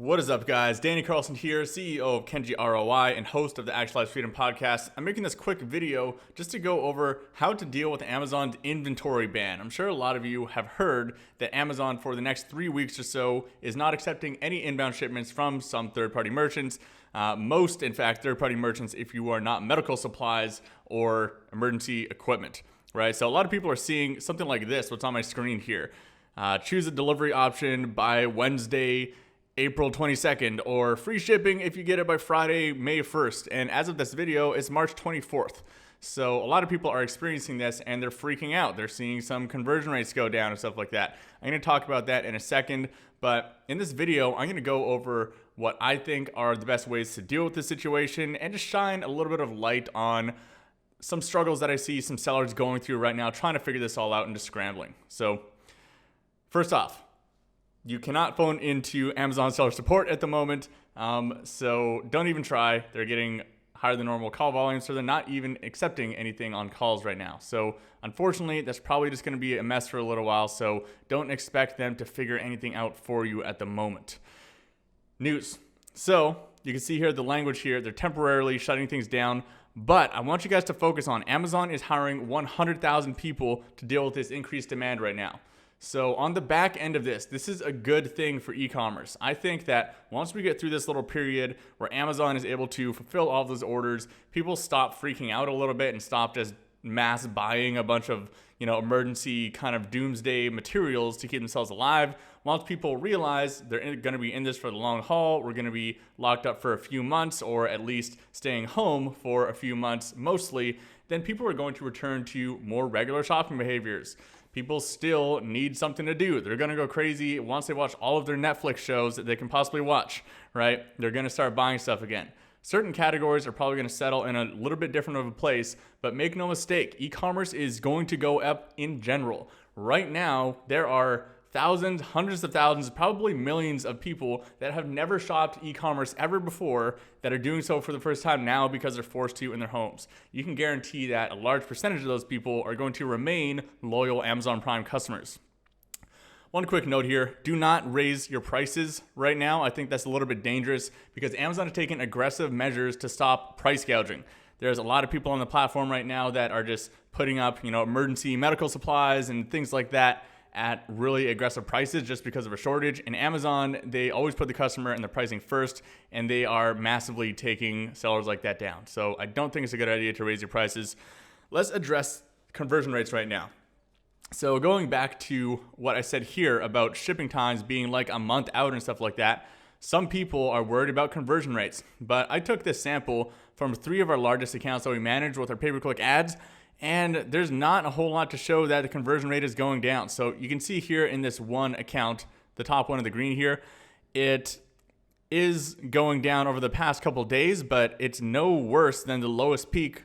What is up, guys? Danny Carlson here, CEO of Kenji ROI and host of the Actualize Freedom Podcast. I'm making this quick video just to go over how to deal with Amazon's inventory ban. I'm sure a lot of you have heard that Amazon for the next 3 weeks or so is not accepting any inbound shipments from some third-party merchants. Most, in fact, third-party merchants if you are not medical supplies or emergency equipment, right? So a lot of people are seeing something like this, what's on my screen here. Choose a delivery option by Wednesday, April 22nd, or free shipping if you get it by Friday, May 1st. And as of this video, it's March 24th. So a lot of people are experiencing this and they're freaking out. They're seeing some conversion rates go down and stuff like that. I'm going to talk about that in a second, but in this video, I'm going to go over what I think are the best ways to deal with this situation and just shine a little bit of light on some struggles that I see some sellers going through right now, trying to figure this all out and just scrambling. So first off, you cannot phone into Amazon seller support at the moment, so don't even try. They're getting higher than normal call volume, so they're not even accepting anything on calls right now. So unfortunately, that's probably just going to be a mess for a little while, so don't expect them to figure anything out for you at the moment. News. So you can see here the language here. They're temporarily shutting things down, but I want you guys to focus on Amazon is hiring 100,000 people to deal with this increased demand right now. So on the back end of this is a good thing for e-commerce. I think that once we get through this little period where Amazon is able to fulfill all of those orders, people stop freaking out a little bit and stop just mass buying a bunch of, emergency kind of doomsday materials to keep themselves alive. Once people realize they're going to be in this for the long haul, we're going to be locked up for a few months or at least staying home for a few months mostly, then people are going to return to more regular shopping behaviors. People still need something to do. They're going to go crazy once they watch all of their Netflix shows that they can possibly watch, right? They're going to start buying stuff again. Certain categories are probably going to settle in a little bit different of a place, but make no mistake, e-commerce is going to go up in general. Right now, there are thousands, hundreds of thousands, probably millions of people that have never shopped e-commerce ever before that are doing so for the first time now because they're forced to in their homes. You can guarantee that a large percentage of those people are going to remain loyal Amazon Prime customers. One quick note here, do not raise your prices right now. I think that's a little bit dangerous because Amazon is taking aggressive measures to stop price gouging. There's a lot of people on the platform right now that are just putting up, emergency medical supplies and things like that at really aggressive prices just because of a shortage. In Amazon, they always put the customer and the pricing first, and they are massively taking sellers like that down. So I don't think it's a good idea to raise your prices. Let's address conversion rates right now. So going back to what I said here about shipping times being like a month out and stuff like that, some people are worried about conversion rates. But I took this sample from 3 of our largest accounts that we manage with our pay-per-click ads, and there's not a whole lot to show that the conversion rate is going down. So you can see here in this one account, the top one in the green here, it is going down over the past couple of days, but it's no worse than the lowest peak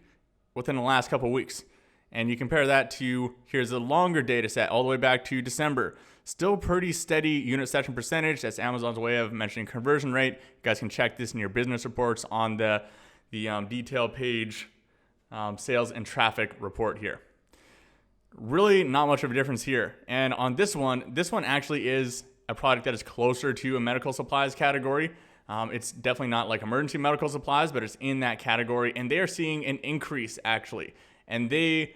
within the last couple of weeks. And you compare that to, here's a longer data set all the way back to December. Still pretty steady unit session percentage. That's Amazon's way of mentioning conversion rate. You guys can check this in your business reports on the detail page, sales and traffic report here. Really not much of a difference here. And on this one actually is a product that is closer to a medical supplies category. It's definitely not like emergency medical supplies, but it's in that category. And they are seeing an increase actually. And they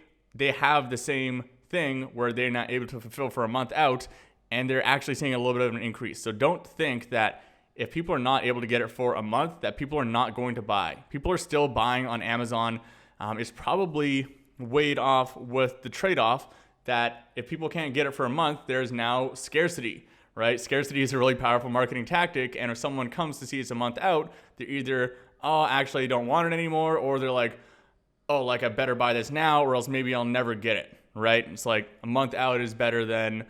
have the same thing where they're not able to fulfill for a month out, and they're actually seeing a little bit of an increase. So don't think that if people are not able to get it for a month, that people are not going to buy. People are still buying on Amazon. It's probably weighed off with the trade-off that if people can't get it for a month, there's now scarcity, right? Scarcity is a really powerful marketing tactic, and if someone comes to see it's a month out, they're either, actually I don't want it anymore, or they're like, I better buy this now or else maybe I'll never get it, right? It's like a month out is better than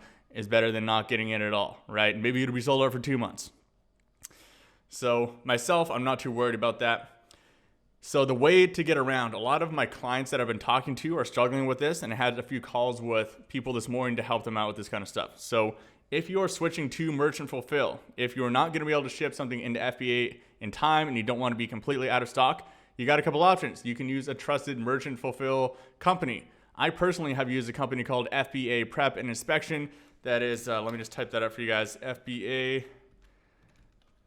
not getting it at all, right? Maybe it'll be sold out for 2 months. So myself, I'm not too worried about that. So the way to get around, a lot of my clients that I've been talking to are struggling with this, and I had a few calls with people this morning to help them out with this kind of stuff. So if you're switching to merchant fulfill, if you're not going to be able to ship something into FBA in time and you don't want to be completely out of stock, you got a couple options. You can use a trusted merchant fulfill company. I personally have used a company called FBA Prep and Inspection. That is, let me just type that up for you guys, FBA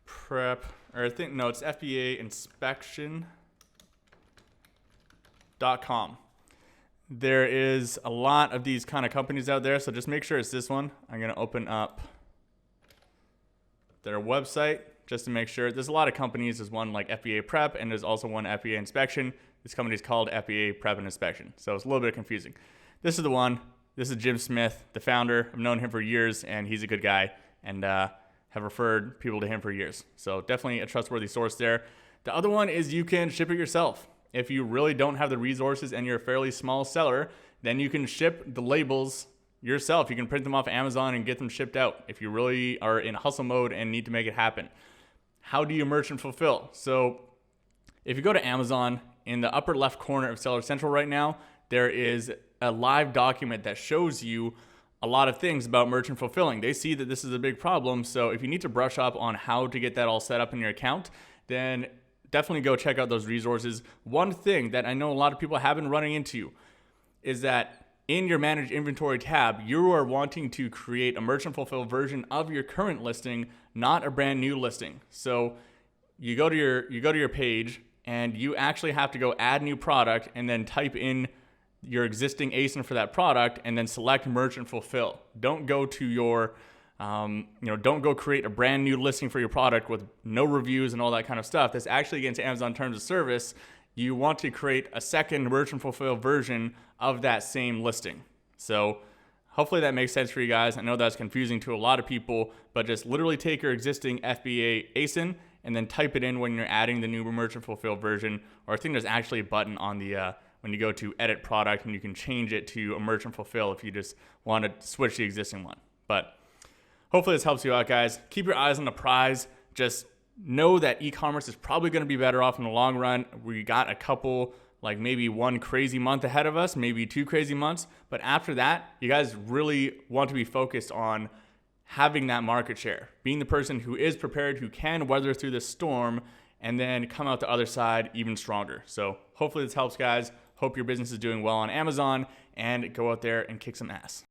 prep, or I think, no, it's FBA inspection.com. There is a lot of these kind of companies out there, so just make sure it's this one. I'm going to open up their website just to make sure. There's a lot of companies. There's one like FBA Prep, and there's also one FBA Inspection. This company is called FBA Prep and Inspection, so it's a little bit confusing. This is the one. This is Jim Smith, the founder. I've known him for years, and he's a good guy, and have referred people to him for years. So definitely a trustworthy source there. The other one is you can ship it yourself. If you really don't have the resources and you're a fairly small seller, then you can ship the labels yourself. You can print them off Amazon and get them shipped out if you really are in hustle mode and need to make it happen. How do you merchant fulfill? So if you go to Amazon, in the upper left corner of Seller Central right now, there is a live document that shows you a lot of things about merchant fulfilling. They see that this is a big problem. So if you need to brush up on how to get that all set up in your account, then definitely go check out those resources. One thing that I know a lot of people have been running into is that in your Manage Inventory tab, you are wanting to create a merchant fulfill version of your current listing, not a brand new listing. So you go to your page and you actually have to go add new product and then type in your existing ASIN for that product and then select merchant fulfill. Don't go to your don't go create a brand new listing for your product with no reviews and all that kind of stuff. That's actually against Amazon terms of service. You want to create a second merchant fulfill version of that same listing. So hopefully that makes sense for you guys. I know that's confusing to a lot of people, but just literally take your existing FBA ASIN and then type it in when you're adding the new merchant fulfill version. Or I think there's actually a button on the when you go to edit product, and you can change it to a merchant fulfill if you just want to switch the existing one. But hopefully this helps you out, guys. Keep your eyes on the prize. Just know that e-commerce is probably going to be better off in the long run. We got a couple, like maybe one crazy month ahead of us, maybe 2 crazy months. But after that, you guys really want to be focused on having that market share, being the person who is prepared, who can weather through the storm, and then come out the other side even stronger. So hopefully this helps, guys. Hope your business is doing well on Amazon, and go out there and kick some ass.